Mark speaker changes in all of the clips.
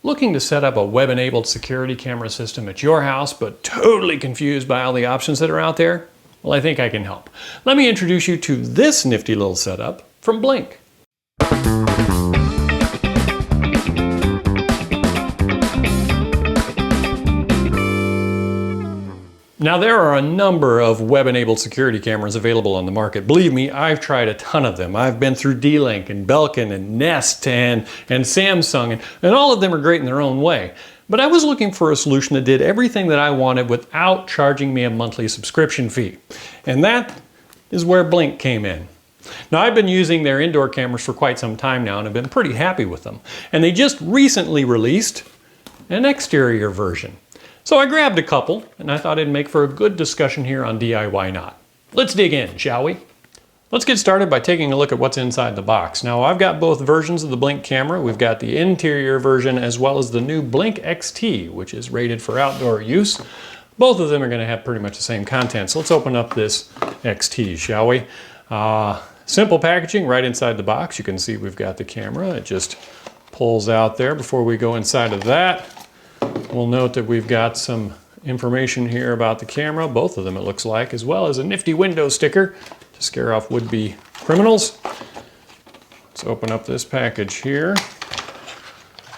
Speaker 1: Looking to set up a web-enabled security camera system at your house, but totally confused by all the options that are out there? Well, I think I can help. Let me introduce you to this nifty little setup from Blink. Now, there are a number of web-enabled security cameras available on the market. Believe me, I've tried a ton of them. I've been through D-Link and Belkin and Nest and Samsung, and all of them are great in their own way. But I was looking for a solution that did everything that I wanted without charging me a monthly subscription fee. And that is where Blink came in. Now, I've been using their indoor cameras for quite some time now and have been pretty happy with them. And they just recently released an exterior version. So I grabbed a couple, and I thought it'd make for a good discussion here on DIYnot. Let's dig in, shall we? Let's get started by taking a look at what's inside the box. Now, I've got both versions of the Blink camera. We've got the interior version as well as the new Blink XT, which is rated for outdoor use. Both of them are going to have pretty much the same content. So let's open up this XT, shall we? Simple packaging right inside the box. You can see we've got the camera. It just pulls out there. Before we go inside of that, we'll note that we've got some information here about the camera, both of them it looks like, as well as a nifty window sticker to scare off would-be criminals. Let's open up this package here.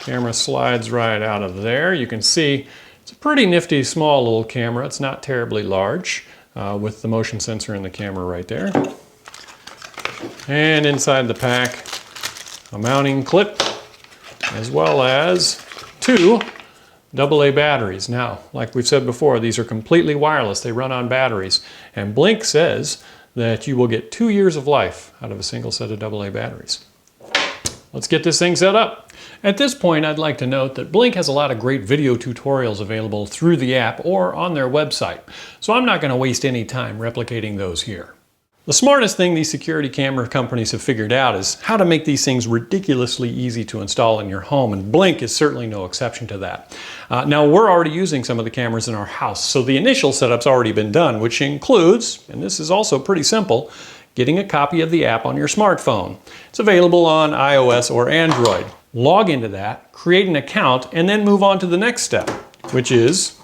Speaker 1: Camera slides right out of there. You can see it's a pretty nifty small little camera. It's not terribly large with the motion sensor in the camera right there. And inside the pack, a mounting clip as well as two AA batteries. Now, like we've said before, these are completely wireless. They run on batteries. And Blink says that you will get 2 years of life out of a single set of AA batteries. Let's get this thing set up. At this point, I'd like to note that Blink has a lot of great video tutorials available through the app or on their website. So I'm not going to waste any time replicating those here. The smartest thing these security camera companies have figured out is how to make these things ridiculously easy to install in your home, and Blink is certainly no exception to that. Now, we're already using some of the cameras in our house, so the initial setup's already been done, which includes, and this is also pretty simple, getting a copy of the app on your smartphone. It's available on iOS or Android. Log into that, create an account, and then move on to the next step, which is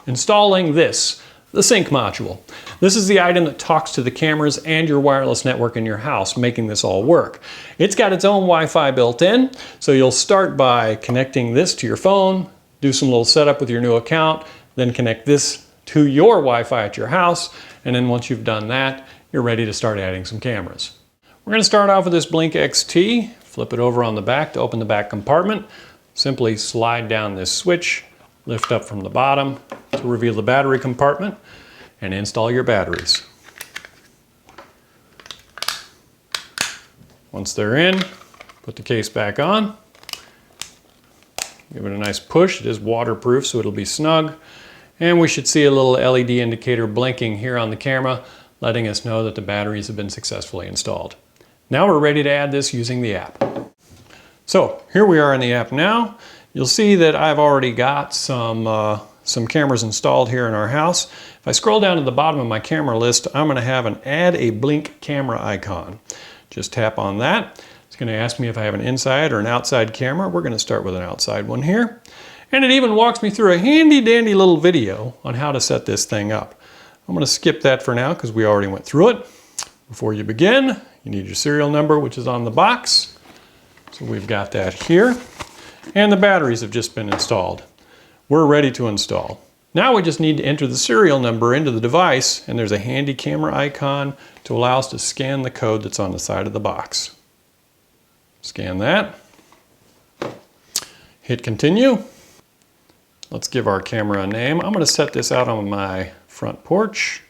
Speaker 1: installing this, the sync module. This is the item that talks to the cameras and your wireless network in your house, making this all work. It's got its own Wi-Fi built in, so you'll start by connecting this to your phone, do some little setup with your new account, then connect this to your Wi-Fi at your house, and then once you've done that, you're ready to start adding some cameras. We're going to start off with this Blink XT, flip it over on the back to open the back compartment, simply slide down this switch, lift up from the bottom to reveal the battery compartment, and install your batteries. Once they're in, put the case back on. Give it a nice push. It is waterproof, so it'll be snug. And we should see a little LED indicator blinking here on the camera, letting us know that the batteries have been successfully installed. Now we're ready to add this using the app. So here we are in the app now. You'll see that I've already got some cameras installed here in our house. If I scroll down to the bottom of my camera list, I'm going to have an Add a Blink Camera icon. Just tap on that. It's going to ask me if I have an inside or an outside camera. We're going to start with an outside one here. And it even walks me through a handy dandy little video on how to set this thing up. I'm going to skip that for now because we already went through it. Before you begin, you need your serial number, which is on the box. So we've got that here. And the batteries have just been installed. We're ready to install. Now we just need to enter the serial number into the device, and there's a handy camera icon to allow us to scan the code that's on the side of the box. Scan that. Hit continue. Let's give our camera a name. I'm going to set this out on my front porch.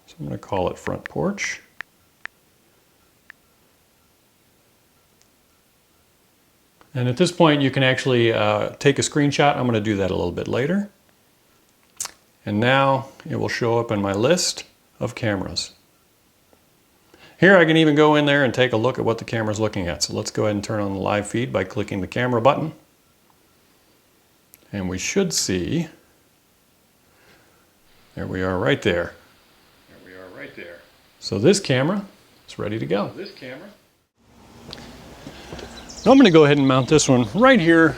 Speaker 1: So I'm going to call it front porch. And at this point, you can actually take a screenshot. I'm going to do that a little bit later. And now it will show up in my list of cameras. Here I can even go in there and take a look at what the camera's looking at. So let's go ahead and turn on the live feed by clicking the camera button. And we should see, there we are right there. There we are right there. So this camera is ready to go. Now I'm going to go ahead and mount this one right here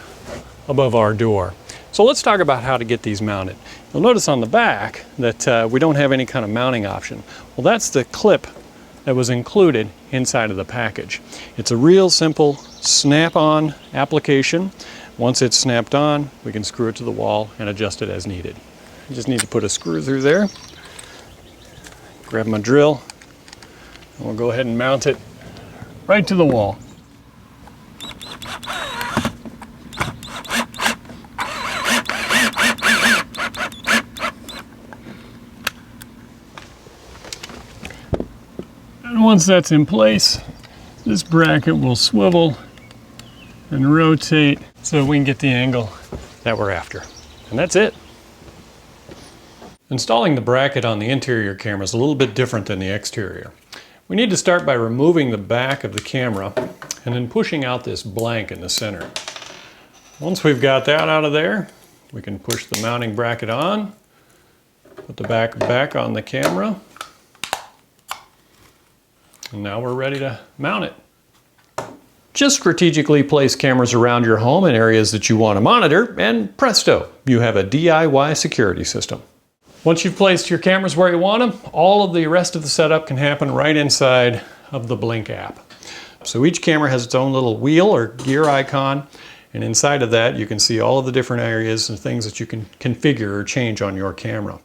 Speaker 1: above our door. So let's talk about how to get these mounted. You'll notice on the back that we don't have any kind of mounting option. Well, that's the clip that was included inside of the package. It's a real simple snap-on application. Once it's snapped on, we can screw it to the wall and adjust it as needed. I just need to put a screw through there, grab my drill, and we'll go ahead and mount it right to the wall. And once that's in place, this bracket will swivel and rotate so we can get the angle that we're after. And that's it. Installing the bracket on the interior camera is a little bit different than the exterior. We need to start by removing the back of the camera and then pushing out this blank in the center. Once we've got that out of there, we can push the mounting bracket on, put the back on the camera, and now we're ready to mount it. Just strategically place cameras around your home in areas that you want to monitor, and presto, you have a DIY security system. Once you've placed your cameras where you want them, all of the rest of the setup can happen right inside of the Blink app. So each camera has its own little wheel or gear icon, and inside of that you can see all of the different areas and things that you can configure or change on your camera.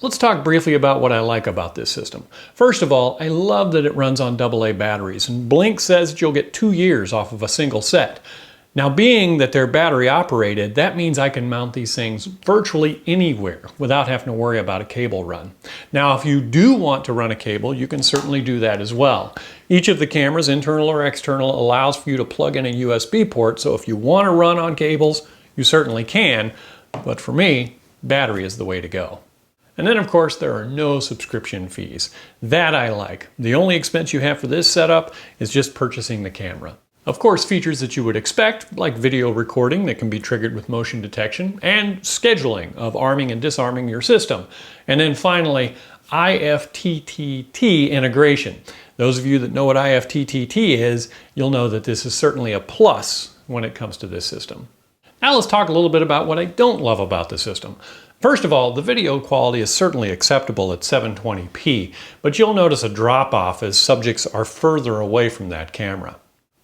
Speaker 1: Let's talk briefly about what I like about this system. First of all, I love that it runs on AA batteries, and Blink says that you'll get 2 years off of a single set. Now, being that they're battery operated, that means I can mount these things virtually anywhere without having to worry about a cable run. Now, if you do want to run a cable, you can certainly do that as well. Each of the cameras, internal or external, allows for you to plug in a USB port, so if you want to run on cables, you certainly can, but for me, battery is the way to go. And then, of course, there are no subscription fees. That I like. The only expense you have for this setup is just purchasing the camera. Of course, features that you would expect, like video recording that can be triggered with motion detection, and scheduling of arming and disarming your system. And then finally, IFTTT integration. Those of you that know what IFTTT is, you'll know that this is certainly a plus when it comes to this system. Now let's talk a little bit about what I don't love about the system. First of all, the video quality is certainly acceptable at 720p, but you'll notice a drop-off as subjects are further away from that camera.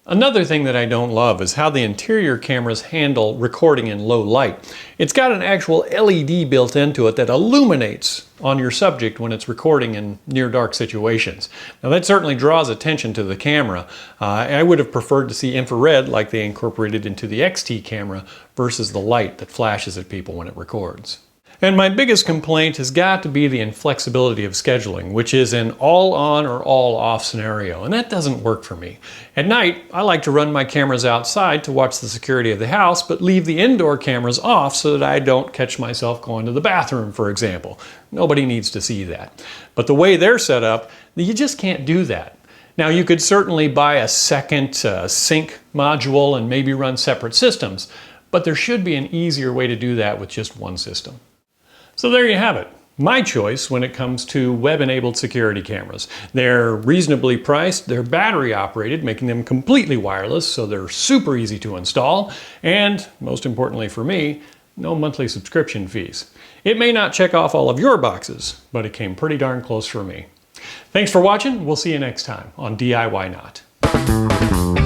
Speaker 1: Another thing that I don't love is how the interior cameras handle recording in low light. It's got an actual LED built into it that illuminates on your subject when it's recording in near dark situations. Now that certainly draws attention to the camera. I would have preferred to see infrared like they incorporated into the XT camera versus the light that flashes at people when it records. And my biggest complaint has got to be the inflexibility of scheduling, which is an all on or all off scenario, and that doesn't work for me. At night, I like to run my cameras outside to watch the security of the house, but leave the indoor cameras off so that I don't catch myself going to the bathroom, for example. Nobody needs to see that. But the way they're set up, you just can't do that. Now, you could certainly buy a second sync module and maybe run separate systems, but there should be an easier way to do that with just one system. So there you have it. My choice when it comes to web-enabled security cameras. They're reasonably priced, they're battery operated, making them completely wireless, so they're super easy to install, and most importantly for me, no monthly subscription fees. It may not check off all of your boxes, but it came pretty darn close for me. Thanks for watching. We'll see you next time on DIYnot.